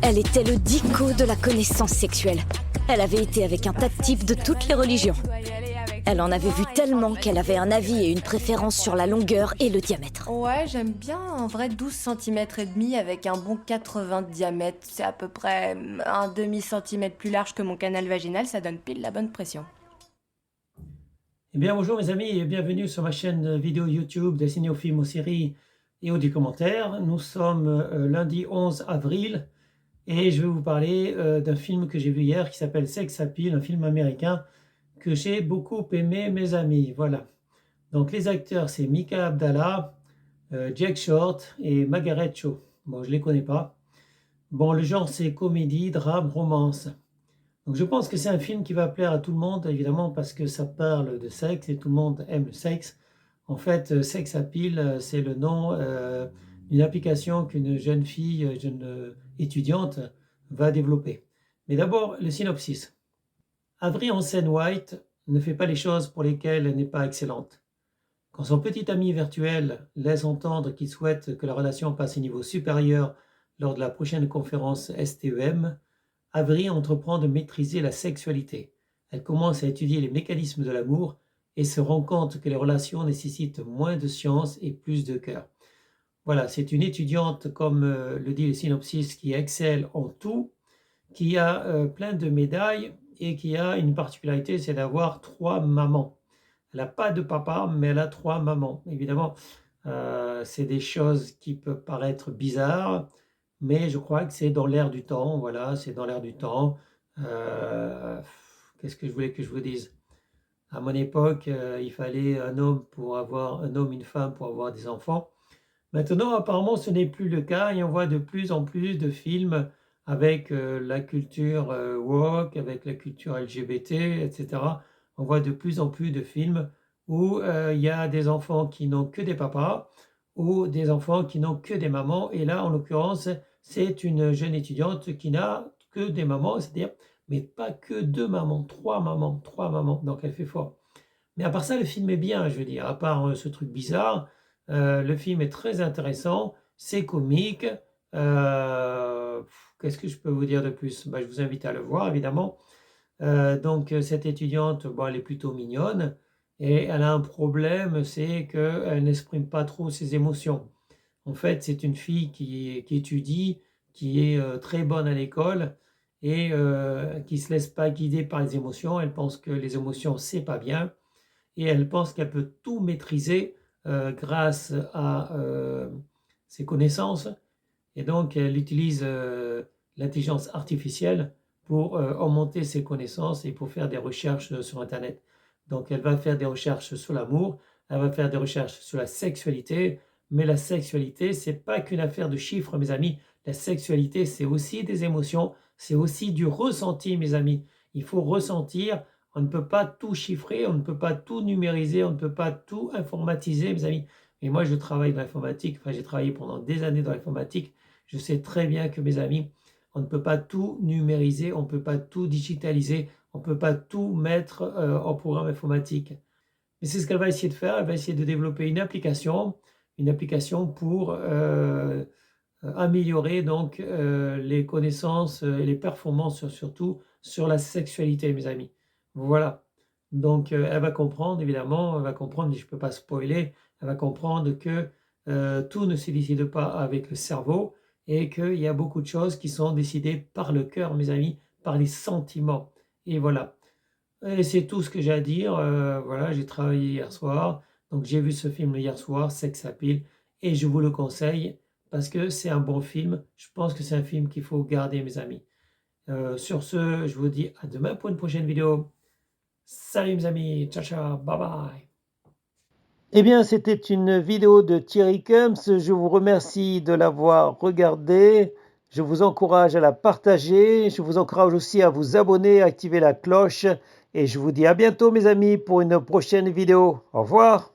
Elle était le dico de la connaissance sexuelle. Elle avait été avec un tas de types de toutes les religions. Elle en avait vu tellement qu'elle avait un avis et une préférence sur la longueur et le diamètre. Ouais, j'aime bien un vrai 12 cm et demi avec un bon 80 de diamètre. C'est à peu près un demi-centimètre plus large que mon canal vaginal, ça donne pile la bonne pression. Eh bien bonjour mes amis et bienvenue sur ma chaîne vidéo YouTube dessinée aux films, aux séries et aux documentaires. Nous sommes lundi 11 avril et je vais vous parler d'un film que j'ai vu hier qui s'appelle Sex Appeal, un film américain que j'ai beaucoup aimé mes amis. Voilà. Donc les acteurs c'est Mika Abdallah, Jake Short et Margaret Cho. Bon, je les connais pas. Bon, le genre c'est comédie, drame, romance. Donc je pense que c'est un film qui va plaire à tout le monde, évidemment, parce que ça parle de sexe et tout le monde aime le sexe. En fait, Sex Appeal, c'est le nom d'une application qu'une jeune fille, jeune étudiante, va développer. Mais d'abord, le synopsis. Avery Hansen White ne fait pas les choses pour lesquelles elle n'est pas excellente. Quand son petit ami virtuel laisse entendre qu'il souhaite que la relation passe au niveau supérieur lors de la prochaine conférence STEM, Avery entreprend de maîtriser la sexualité. Elle commence à étudier les mécanismes de l'amour et se rend compte que les relations nécessitent moins de science et plus de cœur. Voilà, c'est une étudiante, comme le dit le synopsis, qui excelle en tout, qui a plein de médailles et qui a une particularité, c'est d'avoir 3 mamans. Elle n'a pas de papa, mais elle a 3 mamans. Évidemment, c'est des choses qui peuvent paraître bizarres, mais je crois que c'est dans l'air du temps. Voilà, c'est dans l'air du temps. Qu'est-ce que je voulais que je vous dise? À mon époque, il fallait un homme pour avoir un homme, une femme pour avoir des enfants. Maintenant, apparemment, ce n'est plus le cas et on voit de plus en plus de films avec la culture woke, avec la culture LGBT, etc. On voit de plus en plus de films où il y a des enfants qui n'ont que des papas ou des enfants qui n'ont que des mamans. Et là, en l'occurrence, c'est une jeune étudiante qui n'a que des mamans, c'est-à-dire, mais pas que 2 mamans, 3 mamans, 3 mamans. Donc elle fait fort. Mais à part ça, le film est bien, je veux dire, à part ce truc bizarre. Le film est très intéressant, c'est comique. Qu'est-ce que je peux vous dire de plus? Je vous invite à le voir, évidemment. Donc, cette étudiante, bon, elle est plutôt mignonne et elle a un problème, c'est qu'elle n'exprime pas trop ses émotions. En fait, c'est une fille qui étudie, qui est très bonne à l'école et qui ne se laisse pas guider par les émotions. Elle pense que les émotions, c'est pas bien et elle pense qu'elle peut tout maîtriser grâce à ses connaissances. Et donc, elle utilise l'intelligence artificielle pour augmenter ses connaissances et pour faire des recherches sur Internet. Donc, elle va faire des recherches sur l'amour, elle va faire des recherches sur la sexualité, mais la sexualité, c'est pas qu'une affaire de chiffres, mes amis. La sexualité, c'est aussi des émotions, c'est aussi du ressenti, mes amis. Il faut ressentir. On ne peut pas tout chiffrer, on ne peut pas tout numériser, on ne peut pas tout informatiser, mes amis. Et moi, je travaille dans l'informatique, enfin, j'ai travaillé pendant des années dans l'informatique. Je sais très bien que, mes amis, on ne peut pas tout numériser, on ne peut pas tout digitaliser, on ne peut pas tout mettre en programme informatique. Mais c'est ce qu'elle va essayer de faire. Elle va essayer de développer une application pour améliorer donc les connaissances et les performances surtout sur la sexualité, mes amis. Voilà. Donc elle va comprendre, évidemment, elle va comprendre, mais je ne peux pas spoiler, elle va comprendre que tout ne se décide pas avec le cerveau et qu'il y a beaucoup de choses qui sont décidées par le cœur, mes amis, par les sentiments. Et voilà. Et c'est tout ce que j'ai à dire. Voilà, j'ai travaillé hier soir, donc j'ai vu ce film hier soir, Sex Appeal, et je vous le conseille parce que c'est un bon film. Je pense que c'est un film qu'il faut garder, mes amis. Sur ce, je vous dis à demain pour une prochaine vidéo. Salut mes amis, ciao ciao, bye bye. Eh bien, c'était une vidéo de Thierry Kums. Je vous remercie de l'avoir regardée. Je vous encourage à la partager. Je vous encourage aussi à vous abonner, à activer la cloche. Et je vous dis à bientôt mes amis pour une prochaine vidéo. Au revoir.